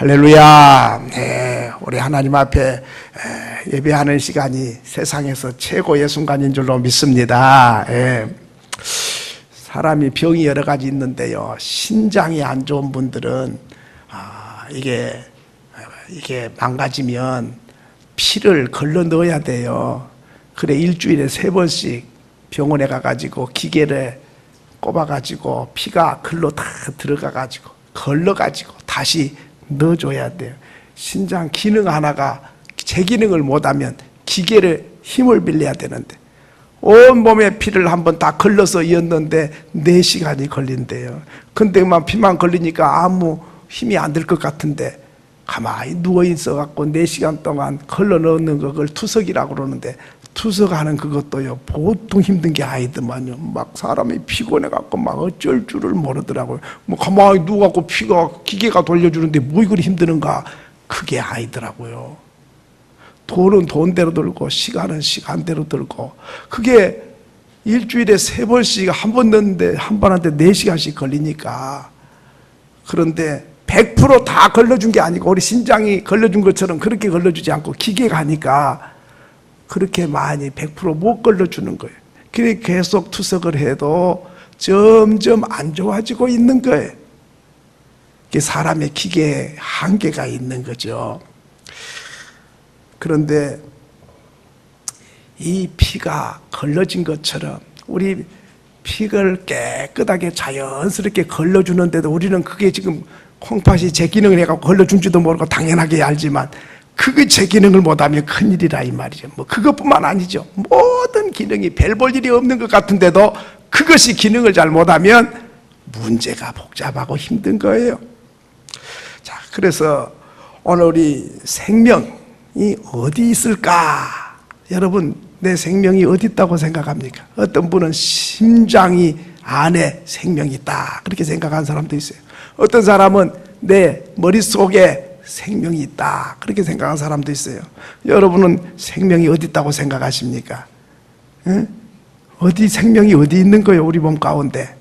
할렐루야. 네, 우리 하나님 앞에 예배하는 시간이 세상에서 최고의 순간인 줄로 믿습니다. 사람이 병이 여러 가지 있는데요, 신장이 안 좋은 분들은 이게 망가지면 피를 걸러 넣어야 돼요. 그래 일주일에 3번씩 병원에 가가지고 기계를 꼽아가지고 피가 글로 다 들어가가지고 걸러가지고 다시 넣어줘야 돼요. 신장 기능 하나가 제 기능을 못하면 기계를 힘을 빌려야 되는데 온몸에 피를 한번 다 걸러서 이었는데 4시간이 걸린대요. 근데 피만 걸리니까 아무 힘이 안 들 것 같은데 가만히 누워있어 갖고 4시간 동안 걸러 넣는 그걸 투석이라고 그러는데, 투석하는 그것도요 보통 힘든 게 아니더만요. 막 사람이 피곤해 갖고 막 어쩔 줄을 모르더라고요. 뭐 가만히 누워 갖고 피가 기계가 돌려주는데 뭐 이걸 힘드는가, 그게 아니더라고요. 돈은 돈대로 들고 시간은 시간대로 들고, 그게 일주일에 3번씩 한 번 넣는데 한 번한테 4시간씩 걸리니까. 그런데 100% 다 걸러준 게 아니고 우리 신장이 걸러준 것처럼 그렇게 걸러주지 않고 기계가 하니까 그렇게 많이 100% 못 걸러주는 거예요. 그래 계속 투석을 해도 점점 안 좋아지고 있는 거예요. 이게 사람의 기계에 한계가 있는 거죠. 그런데 이 피가 걸러진 것처럼 우리 피를 깨끗하게 자연스럽게 걸러주는데도 우리는 그게 지금 콩팥이 제 기능을 해갖고 걸러준지도 모르고 당연하게 알지만 그게 제 기능을 못하면 큰일이라 이 말이죠. 뭐 그것뿐만 아니죠. 모든 기능이 별 볼 일이 없는 것 같은데도 그것이 기능을 잘 못하면 문제가 복잡하고 힘든 거예요. 자, 그래서 오늘 우리 생명이 어디 있을까? 여러분, 내 생명이 어디 있다고 생각합니까? 어떤 분은 심장이 안에 생명이 있다 그렇게 생각하는 사람도 있어요. 어떤 사람은 내 머릿속에 생명이 있다 그렇게 생각하는 사람도 있어요. 여러분은 생명이 어디 있다고 생각하십니까? 생명이 어디 있는 거예요? 우리 몸 가운데.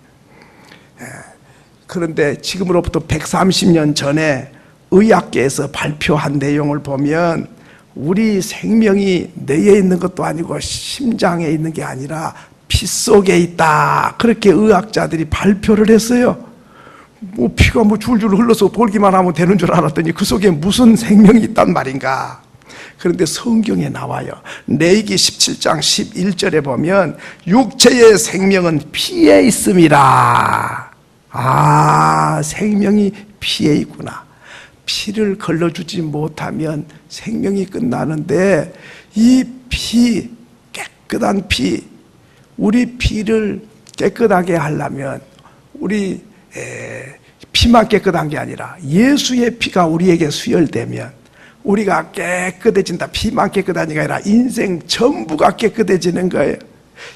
그런데 지금으로부터 130년 전에 의학계에서 발표한 내용을 보면 우리 생명이 뇌에 있는 것도 아니고 심장에 있는 게 아니라 피 속에 있다 그렇게 의학자들이 발표를 했어요. 뭐 피가 줄줄 흘러서 돌기만 하면 되는 줄 알았더니 그 속에 무슨 생명이 있단 말인가. 그런데 성경에 나와요. 레위기 17장 11절에 보면 육체의 생명은 피에 있음이라. 생명이 피에 있구나. 피를 걸러주지 못하면 생명이 끝나는데 이 피, 깨끗한 피, 우리 피를 깨끗하게 하려면 우리 피만 깨끗한 게 아니라 예수의 피가 우리에게 수혈되면 우리가 깨끗해진다. 피만 깨끗한 게 아니라 인생 전부가 깨끗해지는 거예요.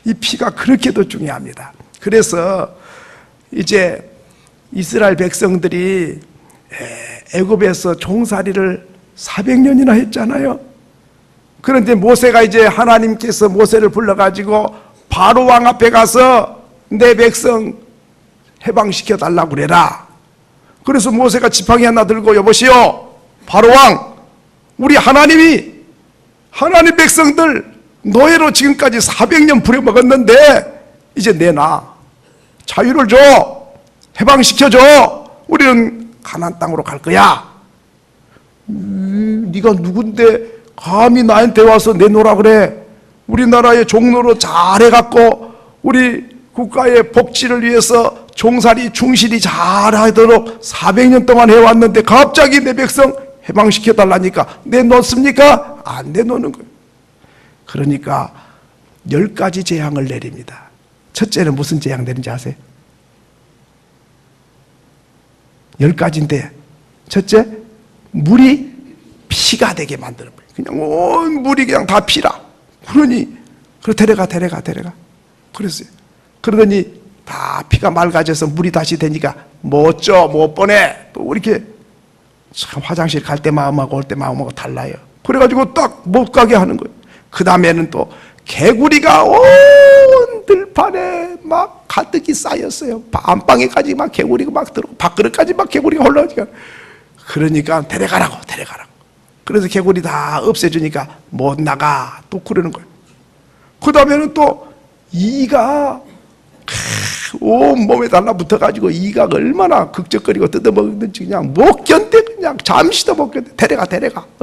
이 피가 그렇게도 중요합니다. 그래서 이제 이스라엘 백성들이 애굽에서 종살이를 400년이나 했잖아요. 그런데 모세가 이제 하나님께서 모세를 불러가지고 바로 왕 앞에 가서 내 백성 해방시켜 달라고 그래라. 그래서 모세가 지팡이 하나 들고 여보시오 바로 왕, 우리 하나님이 하나님 백성들 노예로 지금까지 400년 부려먹었는데 이제 내놔, 자유를 줘, 해방시켜줘, 우리는 가나안 땅으로 갈 거야. 네가 누군데 감히 나한테 와서 내놓으라 그래. 우리나라의 종로로 잘해갖고 우리 국가의 복지를 위해서 종살이 충실히 잘하도록 400년 동안 해왔는데 갑자기 내 백성 해방시켜달라니까 내놓습니까? 안 내놓는 거예요. 그러니까 10가지 재앙을 내립니다. 첫째는 무슨 재앙 내린지 아세요? 10가지인데 첫째, 물이 피가 되게 만들어버려요. 그냥 온 물이 그냥 다 피라. 그러니 데려가 그랬어요. 그러더니 다 피가 맑아져서 물이 다시 되니까 못 줘, 못 보내. 또 이렇게 참 화장실 갈 때 마음하고 올 때 마음하고 달라요. 그래가지고 딱 못 가게 하는 거예요. 그 다음에는 또 개구리가 온 들판에 막 가득히 쌓였어요. 안방에까지 막 개구리가 막 들어오고 밥그릇까지 막 개구리가 올라오니까 그러니까 데려가라고. 그래서 개구리 다 없애주니까 못 나가 또 그러는 거예요. 그 다음에는 또 이가 온몸에 달라붙어가지고 이가 얼마나 극적거리고 뜯어먹는지 그냥 못 견뎌. 그냥 잠시도 못 견뎌. 데려가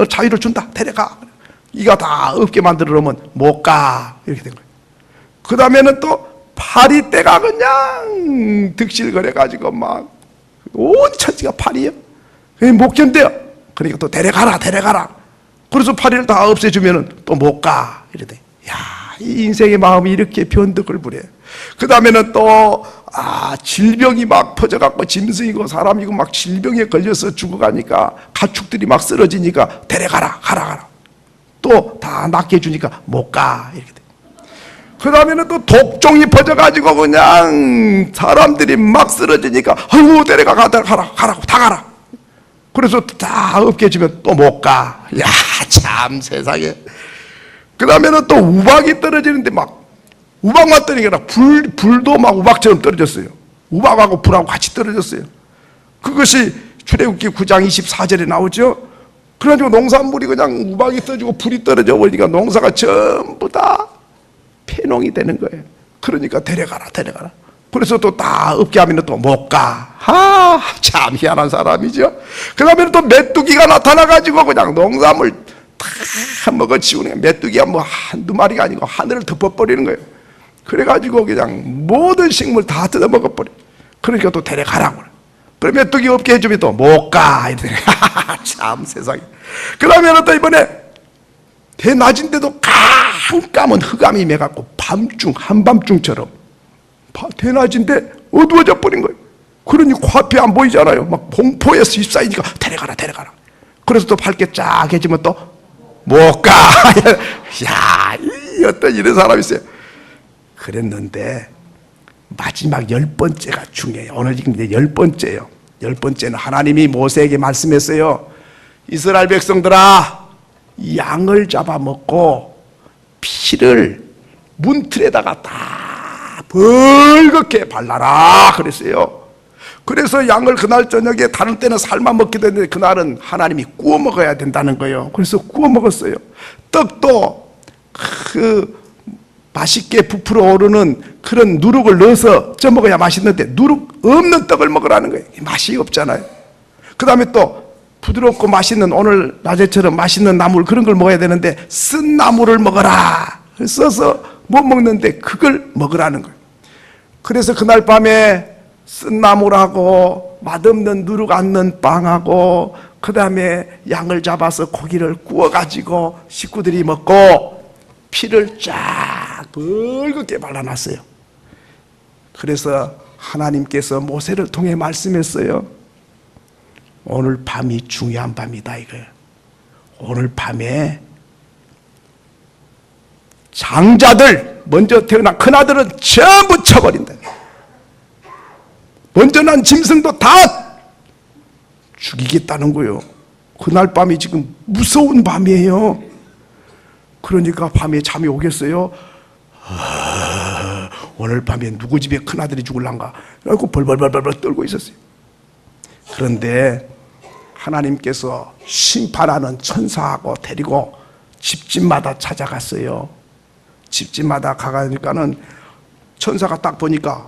자유를 준다. 데려가. 이가 다 없게 만들어 놓으면 못 가. 이렇게 된 거예요. 그 다음에는 또 파리떼가 그냥 득실거려가지고 막 온 천지가 파리예요. 못 견뎌요. 그러니까 또 데려가라. 그래서 파리를 다 없애주면 또 못 가. 이러대. 야, 이 인생의 마음이 이렇게 변덕을 부려요. 그 다음에는 또 질병이 막 퍼져갖고 짐승이고 사람이고 막 질병에 걸려서 죽어가니까 가축들이 막 쓰러지니까 데려가라. 가라. 또 다 낫게 해주니까 못 가. 이렇게 돼. 그 다음에는 또 독종이 퍼져가지고 그냥 사람들이 막 쓰러지니까 아이고 데려가. 가라고 다 가라. 그래서 다 없게 해주면 또 못 가. 야, 참 세상에. 그 다음에는 또 우박이 떨어지는데 막 우박만 떨어지니까 불도 막 우박처럼 떨어졌어요. 우박하고 불하고 같이 떨어졌어요. 그것이 출애굽기 9장 24절에 나오죠. 그래가지고 농산물이 그냥 우박이 떨어지고 불이 떨어져 버리니까 농사가 전부 다 폐농이 되는 거예요. 그러니까 데려가라. 그래서 또 다 없게 하면 또 못 가. 참 희한한 사람이죠. 그 다음에 또 메뚜기가 나타나가지고 그냥 농산물 다 먹어치우는 거예요. 메뚜기가 뭐 한두 마리가 아니고 하늘을 덮어버리는 거예요. 그래가지고 그냥 모든 식물 다 뜯어먹어버려. 그러니까 또 데려가라고. 그래 메뚜기 없게 해주면 또 못 가. 참 세상에. 그 다음에 또 이번에 대낮인데도 깜깜한 흑암이 매갖고 한밤중처럼 대낮인데 어두워져 버린 거예요. 그러니 코앞이 안 보이잖아요. 막 공포에서 휩싸이니까 데려가라. 그래서 또 밝게 쫙 해주면 또 못 가. 야, 어떤 이런 사람이 있어요. 그랬는데 마지막 10번째가 중요해요. 오늘 지금 이제 10번째예요. 10번째는 하나님이 모세에게 말씀했어요. 이스라엘 백성들아, 양을 잡아먹고 피를 문틀에다가 다 벌겋게 발라라 그랬어요. 그래서 양을 그날 저녁에 다른 때는 삶아 먹게 되는데 그날은 하나님이 구워 먹어야 된다는 거예요. 그래서 구워 먹었어요. 떡도 맛있게 부풀어 오르는 그런 누룩을 넣어서 쪄 먹어야 맛있는데 누룩 없는 떡을 먹으라는 거예요. 맛이 없잖아요. 그 다음에 또 부드럽고 맛있는 오늘 낮에처럼 맛있는 나물 그런 걸 먹어야 되는데 쓴 나물을 먹어라. 써서 못 먹는데 그걸 먹으라는 거예요. 그래서 그날 밤에 쓴 나물하고 맛없는 누룩 않는 빵하고 그 다음에 양을 잡아서 고기를 구워가지고 식구들이 먹고 피를 쫙 벌겋게 발라놨어요. 그래서 하나님께서 모세를 통해 말씀했어요. 오늘 밤이 중요한 밤이다 이거예요. 오늘 밤에 장자들 먼저 태어난 큰아들은 전부 쳐버린다. 먼저 난 짐승도 다 죽이겠다는 거예요. 그날 밤이 지금 무서운 밤이에요. 그러니까 밤에 잠이 오겠어요? 오늘 밤에 누구 집에 큰아들이 죽을란가? 그래서 벌벌벌벌 떨고 있었어요. 그런데 하나님께서 심판하는 천사하고 데리고 집집마다 찾아갔어요. 집집마다 가가니까는 천사가 딱 보니까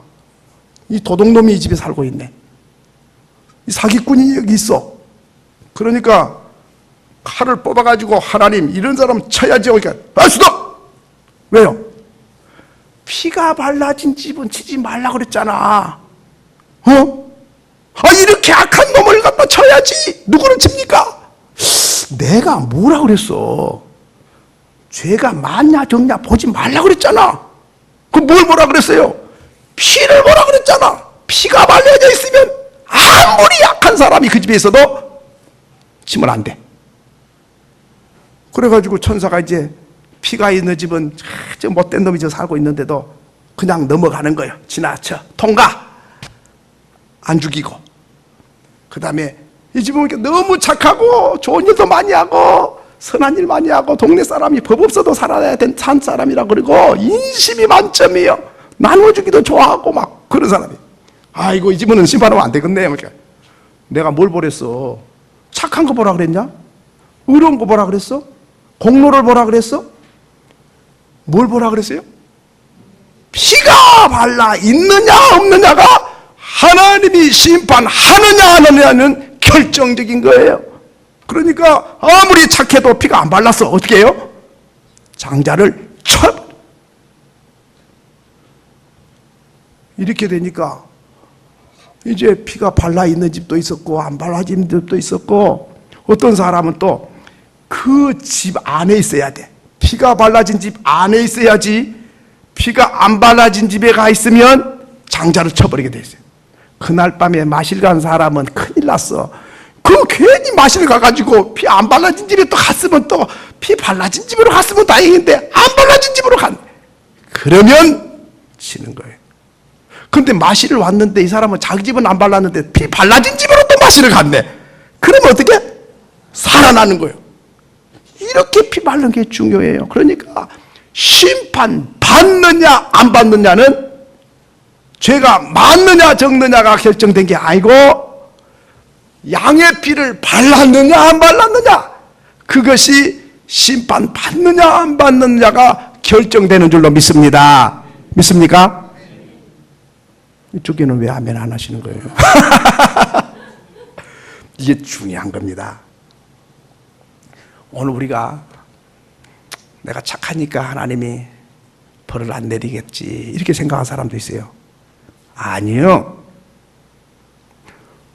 이 도둑놈이 이 집에 살고 있네. 이 사기꾼이 여기 있어. 그러니까 칼을 뽑아가지고 하나님 이런 사람 쳐야지. 그러니까 스톱! 왜요? 피가 발라진 집은 치지 말라 그랬잖아. 이렇게 악한 놈을 갖다 쳐야지. 누구는 칩니까? 내가 뭐라 그랬어? 죄가 많냐 적냐 보지 말라 그랬잖아. 그럼 뭘 뭐라 그랬어요? 피를 뭐라 그랬잖아. 피가 발려져 있으면 아무리 약한 사람이 그 집에 있어도 치면 안 돼. 그래가지고 천사가 이제 피가 있는 집은 저 못된 놈이 저 살고 있는데도 그냥 넘어가는 거예요. 지나쳐 통과. 안 죽이고. 그 다음에 이 집은 너무 착하고 좋은 일도 많이 하고 선한 일 많이 하고 동네 사람이 법 없어도 살아야 된 산 사람이라 그러고 인심이 만점이에요. 나눠주기도 좋아하고 막 그런 사람이. 아이고 이 집은 심판하면 안 되겠네. 그러니까 내가 뭘 보랬어? 착한 거 보라 그랬냐? 의로운 거 보라 그랬어? 공로를 보라 그랬어? 뭘 보라 그랬어요? 피가 발라 있느냐 없느냐가 하나님이 심판하느냐 안 하느냐는 결정적인 거예요. 그러니까 아무리 착해도 피가 안 발라서 어떻게 해요? 장자를 쳐. 이렇게 되니까 이제 피가 발라 있는 집도 있었고 안 발라진 집도 있었고, 어떤 사람은 또 그 집 안에 있어야 돼. 피가 발라진 집 안에 있어야지, 피가 안 발라진 집에 가 있으면 장자를 쳐버리게 돼 있어요. 그날 밤에 마실 간 사람은 큰일 났어. 그 괜히 마실 가가지고 피 안 발라진 집에 또 갔으면, 또 피 발라진 집으로 갔으면 다행인데 안 발라진 집으로 갔네. 그러면 치는 거예요. 근데 마실을 왔는데 이 사람은 자기 집은 안 발랐는데 피 발라진 집으로 또 마실을 갔네. 그러면 어떻게? 살아나는 거예요. 이렇게 피 바른 게 중요해요. 그러니까 심판 받느냐 안 받느냐는 죄가 많느냐 적느냐가 결정된 게 아니고, 양의 피를 발랐느냐 안 발랐느냐, 그것이 심판 받느냐 안 받느냐가 결정되는 줄로 믿습니다. 믿습니까? 이쪽에는 왜 아멘 안 하시는 거예요? 이게 중요한 겁니다. 오늘 우리가 내가 착하니까 하나님이 벌을 안 내리겠지 이렇게 생각하는 사람도 있어요. 아니요.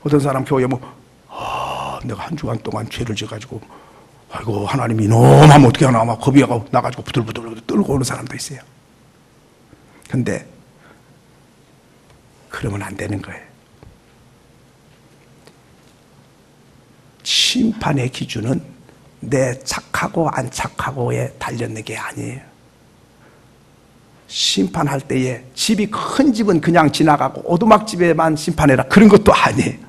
어떤 사람 교회에 내가 한 주간 동안 죄를 져가지고 아이고 하나님이 너무하면 어떻게 하나 막 겁이 나가지고 부들부들 떨고 오는 사람도 있어요. 근데 그러면 안 되는 거예요. 심판의 기준은 내 착하고 안 착하고에 달렸는 게 아니에요. 심판할 때에 집이 큰 집은 그냥 지나가고 오두막집에만 심판해라 그런 것도 아니에요.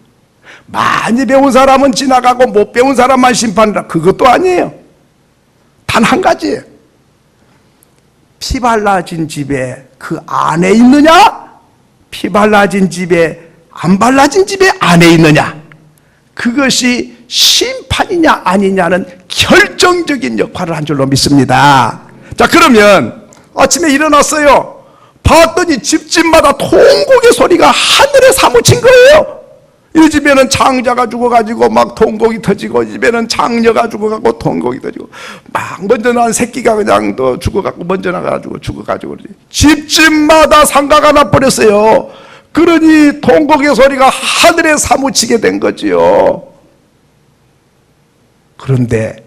많이 배운 사람은 지나가고 못 배운 사람만 심판해라 그것도 아니에요. 단 한 가지예요. 피 발라진 집에 그 안에 있느냐, 피 발라진 집에 안 발라진 집에 안에 있느냐, 그것이 심판이냐 아니냐는 결정적인 역할을 한 줄로 믿습니다. 자, 그러면 아침에 일어났어요. 봤더니 집집마다 통곡의 소리가 하늘에 사무친 거예요. 이 집에는 장자가 죽어가지고 막 통곡이 터지고, 이 집에는 장녀가 죽어가고 통곡이 터지고, 막 먼저 낳은 새끼가 그냥 또 죽어가고 먼저 나가가지고 죽어가지고, 집집마다 상가가 나버렸어요. 그러니 통곡의 소리가 하늘에 사무치게 된 거지요. 그런데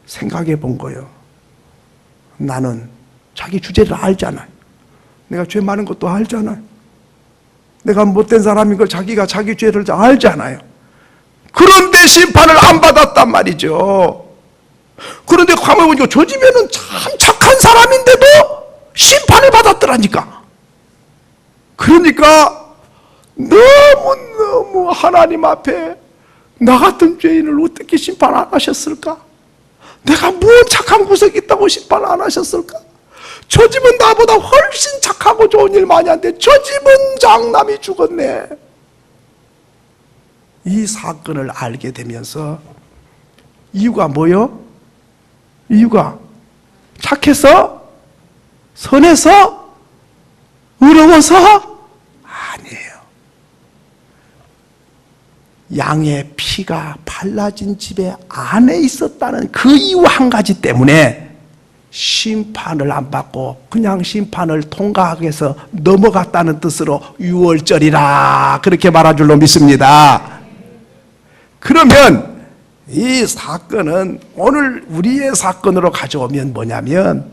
생각해 본 거예요. 나는 자기 주제를 알잖아요. 내가 죄 많은 것도 알잖아요. 내가 못된 사람인 걸 자기가 자기 죄를 알잖아요. 그런데 심판을 안 받았단 말이죠. 그런데 가만히 보니까 저 집에는 참 착한 사람인데도 심판을 받았더라니까. 그러니까 너무너무 하나님 앞에 나 같은 죄인을 어떻게 심판 안 하셨을까? 내가 무슨 착한 구석이 있다고 심판 안 하셨을까? 저 집은 나보다 훨씬 착하고 좋은 일 많이 하는데 저 집은 장남이 죽었네. 이 사건을 알게 되면서 이유가 뭐요? 이유가 착해서? 선해서? 의로워서? 아니에요. 양의 피가 발라진 집에 안에 있었다는 그 이유 한 가지 때문에 심판을 안 받고 그냥 심판을 통과하게 해서 넘어갔다는 뜻으로 유월절이라 그렇게 말할 줄로 믿습니다. 그러면 이 사건은 오늘 우리의 사건으로 가져오면 뭐냐면,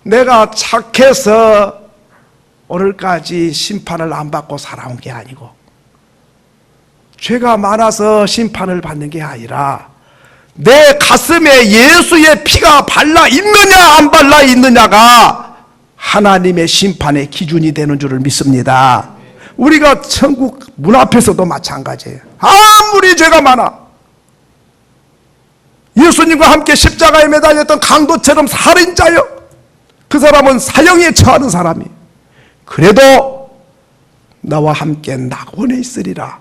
내가 착해서 오늘까지 심판을 안 받고 살아온 게 아니고, 죄가 많아서 심판을 받는 게 아니라 내 가슴에 예수의 피가 발라 있느냐 안 발라 있느냐가 하나님의 심판의 기준이 되는 줄을 믿습니다. 우리가 천국 문 앞에서도 마찬가지예요. 아무리 죄가 많아, 예수님과 함께 십자가에 매달렸던 강도처럼 살인자요, 그 사람은 사형에 처하는 사람이, 그래도 나와 함께 낙원에 있으리라.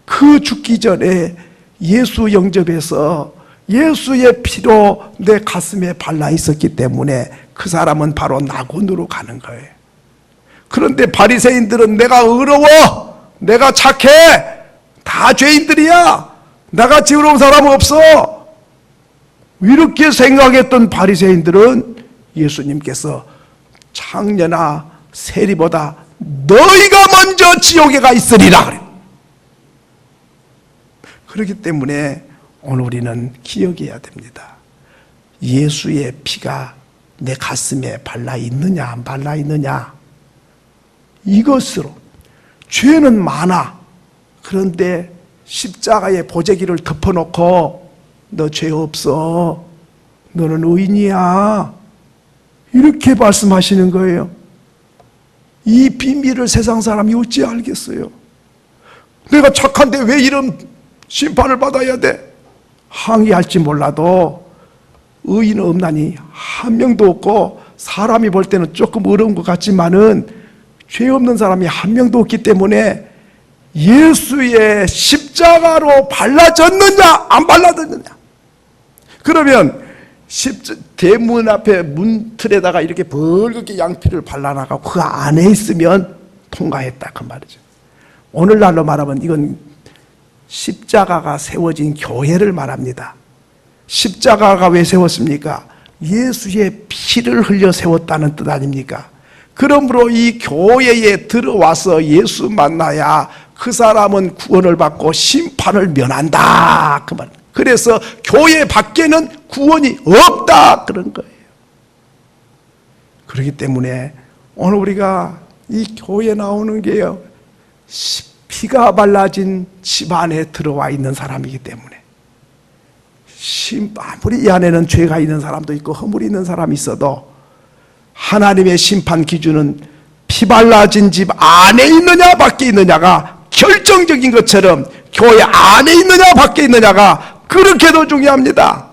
그 죽기 전에 예수 영접해서 예수의 피로 내 가슴에 발라 있었기 때문에 그 사람은 바로 낙원으로 가는 거예요. 그런데 바리새인들은 내가 의로워, 내가 착해, 다 죄인들이야, 나같이 의로운 사람은 없어, 이렇게 생각했던 바리새인들은 예수님께서 창녀나 세리보다 너희가 먼저 지옥에 가 있으리라 그래요. 그렇기 때문에 오늘 우리는 기억해야 됩니다. 예수의 피가 내 가슴에 발라 있느냐 안 발라 있느냐, 이것으로 죄는 많아. 그런데 십자가의 보재기를 덮어놓고 너 죄 없어, 너는 의인이야, 이렇게 말씀하시는 거예요. 이 비밀을 세상 사람이 어찌 알겠어요? 내가 착한데 왜 이런 심판을 받아야 돼? 항의할지 몰라도 의인은 없나니 한 명도 없고, 사람이 볼 때는 조금 어려운 것 같지만은 죄 없는 사람이 한 명도 없기 때문에 예수의 십자가로 발라졌느냐 안 발라졌느냐, 그러면 대문 앞에 문틀에다가 이렇게 벌겋게 양피를 발라놔가고 그 안에 있으면 통과했다 그 말이죠. 오늘날로 말하면 이건 십자가가 세워진 교회를 말합니다. 십자가가 왜 세웠습니까? 예수의 피를 흘려 세웠다는 뜻 아닙니까? 그러므로 이 교회에 들어와서 예수 만나야 그 사람은 구원을 받고 심판을 면한다 그 말. 그래서 교회 밖에는 구원이 없다 그런 거예요. 그렇기 때문에 오늘 우리가 이 교회에 나오는 게요, 피가 발라진 집 안에 들어와 있는 사람이기 때문에, 아무리 이 안에는 죄가 있는 사람도 있고 허물이 있는 사람이 있어도 하나님의 심판 기준은 피 발라진 집 안에 있느냐 밖에 있느냐가 결정적인 것처럼 교회 안에 있느냐 밖에 있느냐가 그렇게도 중요합니다.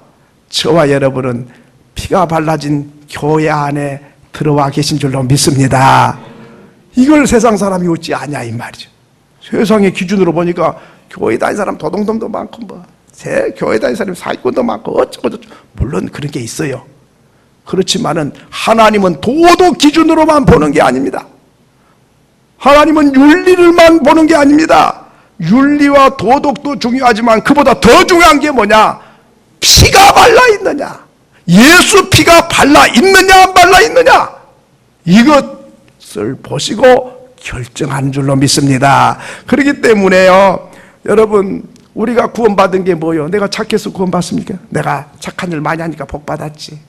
저와 여러분은 피가 발라진 교회 안에 들어와 계신 줄로 믿습니다. 이걸 세상 사람이 어찌 아냐 이 말이죠. 세상의 기준으로 보니까 교회 다닌 사람 도둑놈도 많고 교회 다닌 사람이 사기꾼도 많고 어쩌고저쩌고, 물론 그런 게 있어요. 그렇지만은 하나님은 도덕 기준으로만 보는 게 아닙니다. 하나님은 윤리를만 보는 게 아닙니다. 윤리와 도덕도 중요하지만 그보다 더 중요한 게 뭐냐? 피가 발라 있느냐, 예수 피가 발라 있느냐 안 발라 있느냐, 이것을 보시고 결정하는 줄로 믿습니다. 그렇기 때문에요, 여러분, 우리가 구원받은 게 뭐예요? 내가 착해서 구원받습니까? 내가 착한 일 많이 하니까 복 받았지,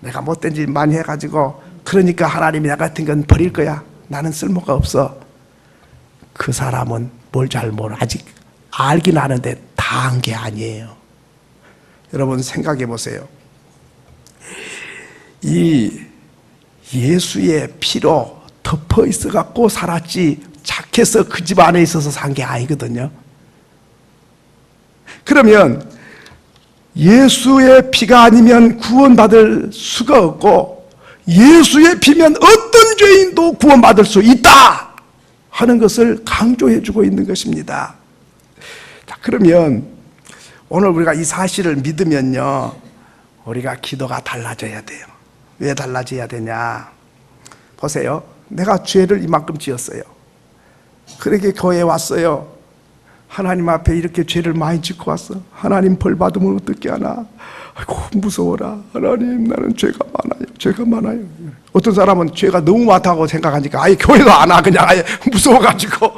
내가 못된 일 많이 해가지고 그러니까 하나님이 나 같은 건 버릴 거야, 나는 쓸모가 없어. 그 사람은 뭘 잘 몰라. 아직 알긴 아는데 다 한 게 아니에요. 여러분 생각해 보세요. 이 예수의 피로 덮어 있어 갖고 살았지 착해서 그 집 안에 있어서 산 게 아니거든요. 그러면 예수의 피가 아니면 구원받을 수가 없고, 예수의 피면 어떤 죄인도 구원받을 수 있다 하는 것을 강조해 주고 있는 것입니다. 자, 그러면 오늘 우리가 이 사실을 믿으면요, 우리가 기도가 달라져야 돼요. 왜 달라져야 되냐? 보세요. 내가 죄를 이만큼 지었어요. 그렇게 교회에 왔어요. 하나님 앞에 이렇게 죄를 많이 짓고 왔어. 하나님 벌 받으면 어떻게 하나? 아이고 무서워라. 하나님, 나는 죄가 많아요. 죄가 많아요. 어떤 사람은 죄가 너무 많다고 생각하니까 아예 교회도 안 와. 그냥 아예 무서워가지고.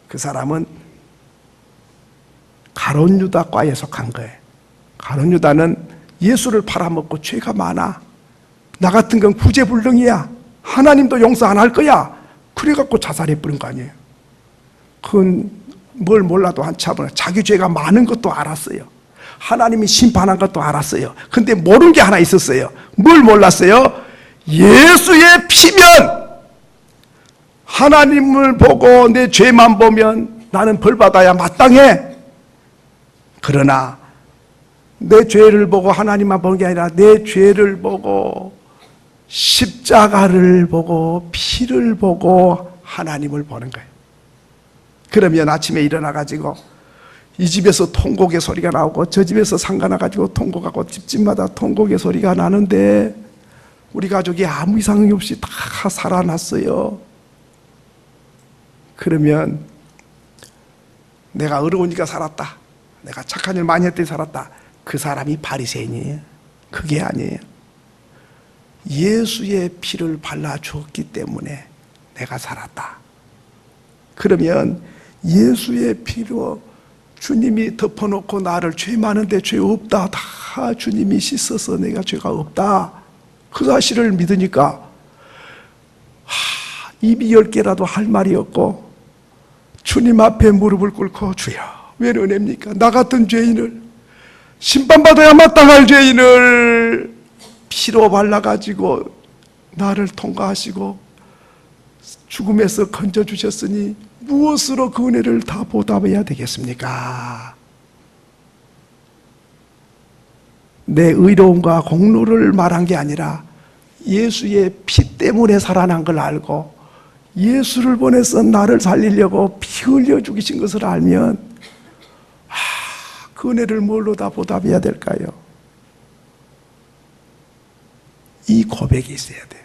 그 사람은 가룟 유다과에 속한 거예요. 가룟 유다는 예수를 팔아먹고 죄가 많아. 나 같은 건 구제불능이야. 하나님도 용서 안 할 거야. 그래갖고 자살해버린 거 아니에요. 그건 뭘 몰라도 한참을 자기 죄가 많은 것도 알았어요. 하나님이 심판한 것도 알았어요. 근데 모르는 게 하나 있었어요. 뭘 몰랐어요? 예수의 피면, 하나님을 보고 내 죄만 보면 나는 벌 받아야 마땅해. 그러나 내 죄를 보고 하나님만 보는 게 아니라 내 죄를 보고 십자가를 보고 피를 보고 하나님을 보는 거예요. 그러면 아침에 일어나가지고 이 집에서 통곡의 소리가 나오고 저 집에서 상가 나가지고 통곡하고 집집마다 통곡의 소리가 나는데 우리 가족이 아무 이상이 없이 다 살아났어요. 그러면 내가 어려우니까 살았다, 내가 착한 일 많이 했더니 살았다, 그 사람이 바리새인이에요? 그게 아니에요. 예수의 피를 발라주었기 때문에 내가 살았다. 그러면 예수의 피로 주님이 덮어놓고 나를 죄 많은데 죄 없다, 다 주님이 씻어서 내가 죄가 없다, 그 사실을 믿으니까 입이 10개라도 할 말이 없고 주님 앞에 무릎을 꿇고 주여 왜 은혜입니까? 나 같은 죄인을, 심판받아야 마땅할 죄인을 피로 발라가지고 나를 통과하시고 죽음에서 건져주셨으니 무엇으로 그 은혜를 다 보답해야 되겠습니까? 내 의로움과 공로를 말한 게 아니라 예수의 피 때문에 살아난 걸 알고 예수를 보내서 나를 살리려고 피 흘려 죽이신 것을 알면 그 은혜를 뭘로 다 보답해야 될까요? 이 고백이 있어야 돼요.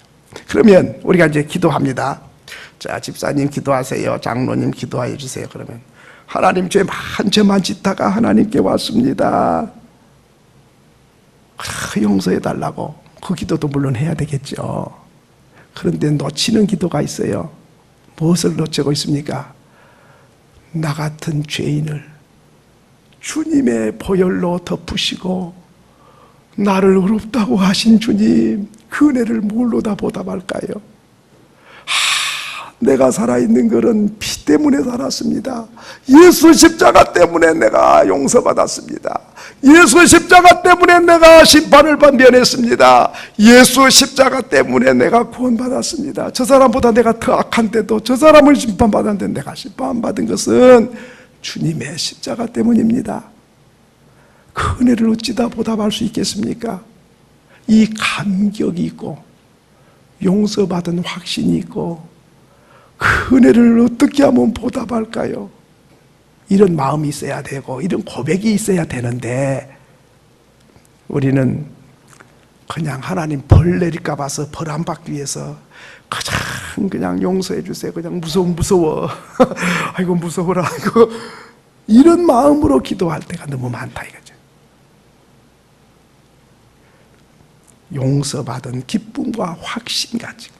그러면 우리가 이제 기도합니다. 자, 집사님 기도하세요, 장로님 기도해 주세요. 그러면 하나님 죄만 짓다가 하나님께 왔습니다, 용서해 달라고 그 기도도 물론 해야 되겠죠. 그런데 놓치는 기도가 있어요. 무엇을 놓치고 있습니까? 나 같은 죄인을 주님의 보혈로 덮으시고 나를 의롭다고 하신 주님, 그 은혜를 뭘로 다 보답할까요? 내가 살아있는 것은 피 때문에 살았습니다. 예수 십자가 때문에 내가 용서받았습니다. 예수 십자가 때문에 내가 심판을 면했습니다. 예수 십자가 때문에 내가 구원받았습니다. 저 사람보다 내가 더 악한데도 저 사람을 심판받았는데 내가 심판받은 것은 주님의 십자가 때문입니다. 그 은혜를 어찌다 보답할 수 있겠습니까? 이 감격이 있고 용서받은 확신이 있고 그 은혜를 어떻게 하면 보답할까요? 이런 마음이 있어야 되고 이런 고백이 있어야 되는데 우리는 그냥 하나님 벌 내릴까 봐서 벌 안 받기 위해서 그냥 용서해 주세요, 그냥 무서워 아이고 무서워라, 아이고, 이런 마음으로 기도할 때가 너무 많다 이거죠. 용서받은 기쁨과 확신 가지고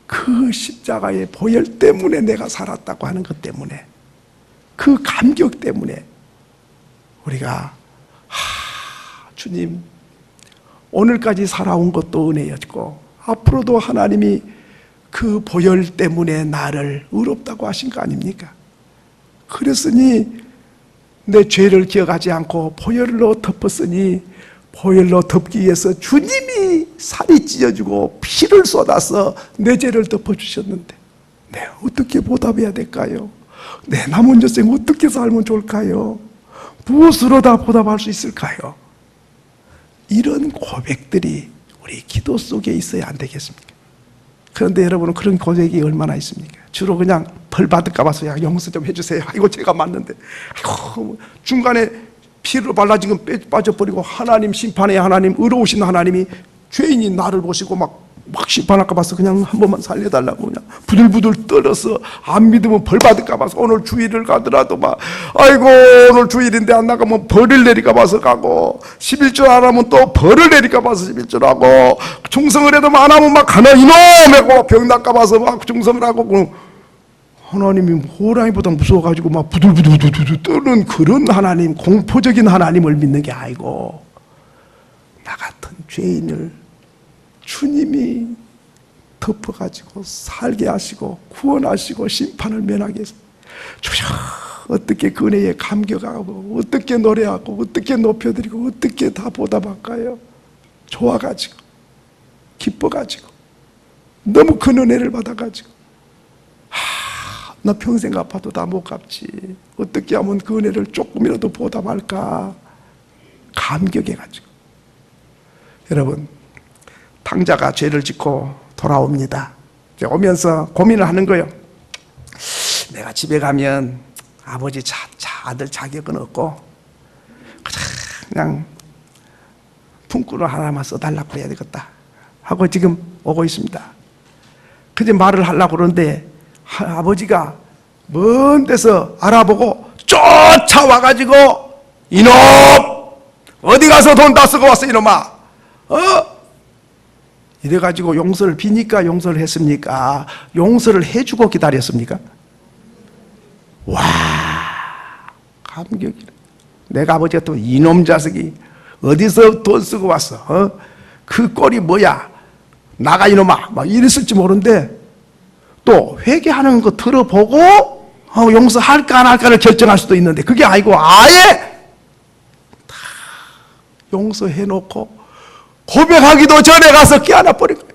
그 십자가의 보혈 때문에 내가 살았다고 하는 것 때문에, 그 감격 때문에 우리가 주님 오늘까지 살아온 것도 은혜였고 앞으로도 하나님이 그 보혈 때문에 나를 의롭다고 하신 거 아닙니까? 그랬으니 내 죄를 기억하지 않고 보혈로 덮었으니 보혈로 덮기 위해서 주님이 살이 찢어지고 피를 쏟아서 내 죄를 덮어주셨는데 내가 어떻게 보답해야 될까요? 내 남은 여생 어떻게 살면 좋을까요? 무엇으로 다 보답할 수 있을까요? 이런 고백들이 우리 기도 속에 있어야 안 되겠습니까? 그런데 여러분은 그런 고백이 얼마나 있습니까? 주로 그냥 벌 받을까 봐서 야 용서 좀 해주세요, 아이고 제가 맞는데, 아이고 중간에 피로 발라진 건 빠져버리고 하나님 심판에 하나님 의로우신 하나님이 죄인인 나를 보시고 막 심판할까 봐서 그냥 한 번만 살려달라고 그냥 부들부들 떨어서 안 믿으면 벌 받을까 봐서 오늘 주일을 가더라도 막 아이고 오늘 주일인데 안 나가면 벌을 내릴까 봐서 가고 11조 안 하면 또 벌을 내릴까 봐서 11조를 하고 충성을 해도 안 하면 막 가나 이놈하고 병 날까 봐서 막 충성을 하고 하나님이 호랑이보다 무서워가지고 막 부들부들 떠는 그런 하나님, 공포적인 하나님을 믿는 게 아니고 나 같은 죄인을 주님이 덮어가지고 살게 하시고 구원하시고 심판을 면하게 해서 주여 어떻게 그 은혜에 감격하고 어떻게 노래하고 어떻게 높여드리고 어떻게 다 보답할까요? 좋아가지고 기뻐가지고 너무 큰 은혜를 받아가지고 나 평생 아파도 다 못 갚지, 어떻게 하면 그 은혜를 조금이라도 보답할까 감격해가지고. 여러분 탕자가 죄를 짓고 돌아옵니다. 오면서 고민을 하는 거예요. 내가 집에 가면 아버지 차 받을 자격은 없고 그냥 품꾼을 하나만 써달라고 해야 되겠다 하고 지금 오고 있습니다. 그제 말을 하려고 그러는데 아버지가 먼 데서 알아보고 쫓아와가지고 이놈 어디 가서 돈 다 쓰고 왔어 이놈아 이래가지고 용서를 비니까 용서를 했습니까? 용서를 해주고 기다렸습니까? 와 감격이다. 내가 아버지 같으면 이놈 자식이 어디서 돈 쓰고 왔어? 그 꼴이 뭐야? 나가 이놈아 막 이랬을지 모르는데 또 회개하는 거 들어보고 용서할까 안 할까를 결정할 수도 있는데 그게 아니고 아예 다 용서해놓고 고백하기도 전에 가서 끼안아 버린 거예요.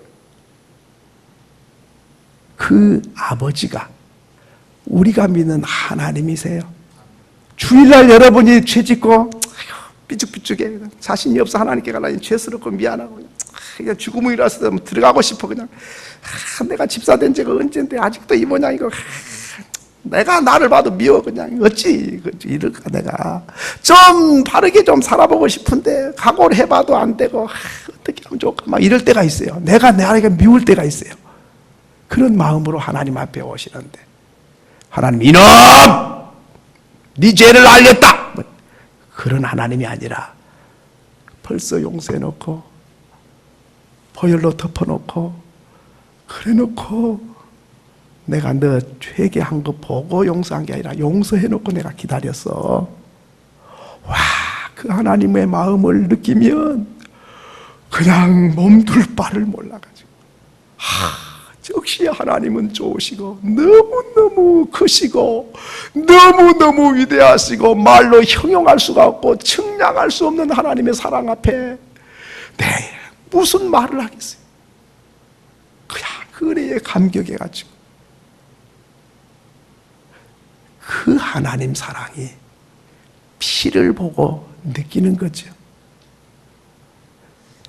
그 아버지가 우리가 믿는 하나님이세요. 주일날 여러분이 죄 짓고 삐죽삐죽해 자신이 없어 하나님께 가려니 죄스럽고 미안하고 그냥 죽음이라서 들어가고 싶어 그냥 내가 집사된 지가 언젠데 아직도 이 모양이고 내가 나를 봐도 미워 그냥 어찌 이럴까 내가 좀 바르게 좀 살아보고 싶은데 각오를 해봐도 안 되고 어떻게 하면 좋을까 막 이럴 때가 있어요. 내가 나에게 미울 때가 있어요. 그런 마음으로 하나님 앞에 오시는데 하나님 이놈 네 죄를 알렸다 그런 하나님이 아니라 벌써 용서해놓고 보혈로 덮어놓고 그래놓고 내가 너 회개한 거 보고 용서한 게 아니라 용서해놓고 내가 기다렸어. 와, 그 하나님의 마음을 느끼면 그냥 몸둘 바를 몰라가지고 역시 하나님은 좋으시고 너무너무 크시고 너무너무 위대하시고 말로 형용할 수가 없고 측량할 수 없는 하나님의 사랑 앞에 무슨 말을 하겠어요. 그냥 그 은혜에 감격해가지고 그 하나님 사랑이 피를 보고 느끼는 거죠.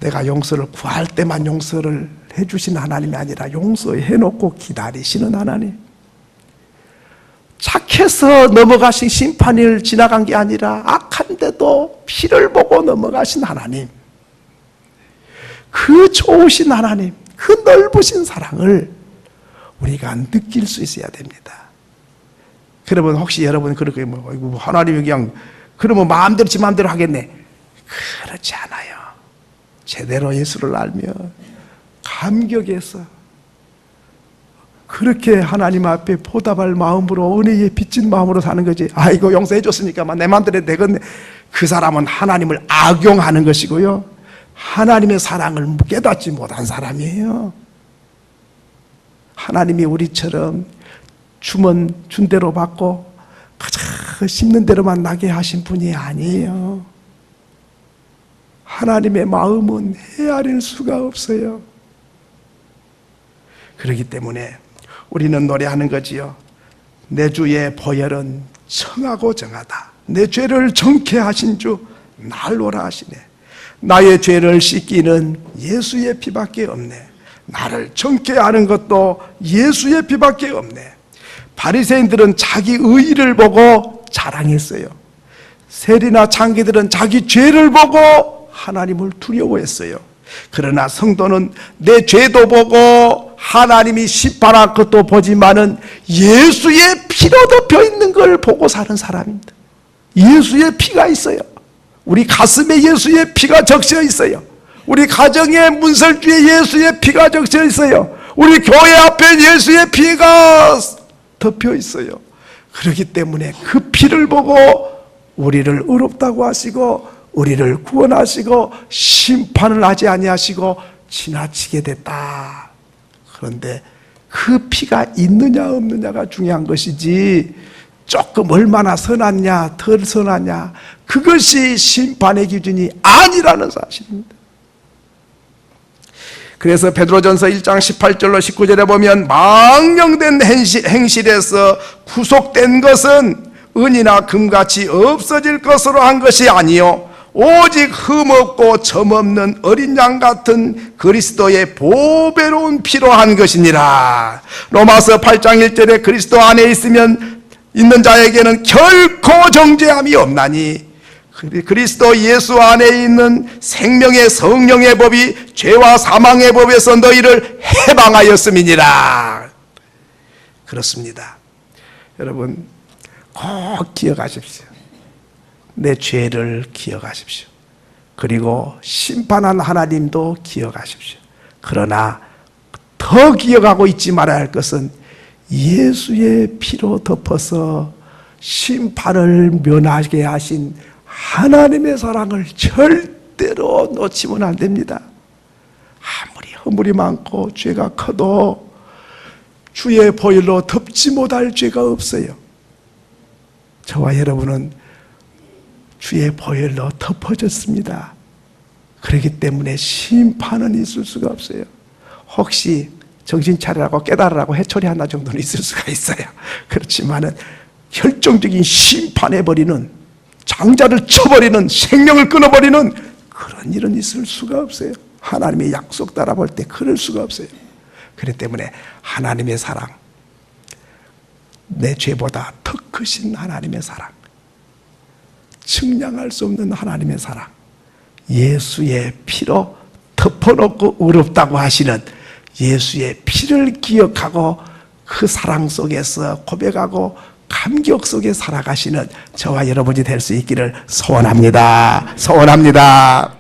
내가 용서를 구할 때만 용서를 해주신 하나님이 아니라 용서해놓고 기다리시는 하나님. 착해서 넘어가신 심판을 지나간 게 아니라 악한데도 피를 보고 넘어가신 하나님. 그 좋으신 하나님, 그 넓으신 사랑을 우리가 느낄 수 있어야 됩니다. 그러면 혹시 여러분 그렇게 하나님이 그냥 그러면 마음대로 지 마음대로 하겠네. 그렇지 않아요. 제대로 예수를 알면 감격해서 그렇게 하나님 앞에 보답할 마음으로 은혜에 빚진 마음으로 사는 거지. 아이고 용서해 줬으니까 내 마음대로 되겠네. 그 사람은 하나님을 악용하는 것이고요, 하나님의 사랑을 깨닫지 못한 사람이에요. 하나님이 우리처럼 주면 준 대로 받고 가장 심는 대로만 나게 하신 분이 아니에요. 하나님의 마음은 헤아릴 수가 없어요. 그렇기 때문에 우리는 노래하는 거지요. 내 주의 보혈은 청하고 정하다. 내 죄를 정케 하신 주 날로라 하시네. 나의 죄를 씻기는 예수의 피밖에 없네. 나를 정케 하는 것도 예수의 피밖에 없네. 바리새인들은 자기 의의를 보고 자랑했어요. 세리나 창기들은 자기 죄를 보고 하나님을 두려워했어요. 그러나 성도는 내 죄도 보고 하나님이 심판할 것도 보지만은 예수의 피로 덮여 있는 걸 보고 사는 사람입니다. 예수의 피가 있어요. 우리 가슴에 예수의 피가 적셔 있어요. 우리 가정의 문설주에 예수의 피가 적셔 있어요. 우리 교회 앞에 예수의 피가 덮여 있어요. 그렇기 때문에 그 피를 보고 우리를 의롭다고 하시고 우리를 구원하시고 심판을 하지 아니하시고 지나치게 됐다. 그런데 그 피가 있느냐 없느냐가 중요한 것이지 조금 얼마나 선하냐 덜 선하냐 그것이 심판의 기준이 아니라는 사실입니다. 그래서 베드로전서 1장 18절로 19절에 보면 망령된 행실에서 구속된 것은 은이나 금같이 없어질 것으로 한 것이 아니요 오직 흠없고 점없는 어린 양 같은 그리스도의 보배로운 피로 한 것이니라. 로마서 8장 1절에 그리스도 안에 있으면 있는 자에게는 결코 정죄함이 없나니 그리스도 예수 안에 있는 생명의 성령의 법이 죄와 사망의 법에서 너희를 해방하였음이니라. 그렇습니다. 여러분 꼭 기억하십시오. 내 죄를 기억하십시오. 그리고 심판한 하나님도 기억하십시오. 그러나 더 기억하고 있지 말아야 할 것은 예수의 피로 덮어서 심판을 면하게 하신 하나님의 사랑을 절대로 놓치면 안 됩니다. 아무리 허물이 많고 죄가 커도 주의 보혈로 덮지 못할 죄가 없어요. 저와 여러분은 주의 보혈로 덮어졌습니다. 그렇기 때문에 심판은 있을 수가 없어요. 혹시 정신 차리라고 깨달으라고 해초리 하나 정도는 있을 수가 있어요. 그렇지만은 결정적인 심판해버리는, 장자를 쳐버리는, 생명을 끊어버리는 그런 일은 있을 수가 없어요. 하나님의 약속 따라 볼 때 그럴 수가 없어요. 그렇기 때문에 하나님의 사랑, 내 죄보다 더 크신 하나님의 사랑, 측량할 수 없는 하나님의 사랑, 예수의 피로 덮어놓고 의롭다고 하시는 예수의 피를 기억하고 그 사랑 속에서 고백하고 감격 속에 살아가시는 저와 여러분이 될 수 있기를 소원합니다. 소원합니다.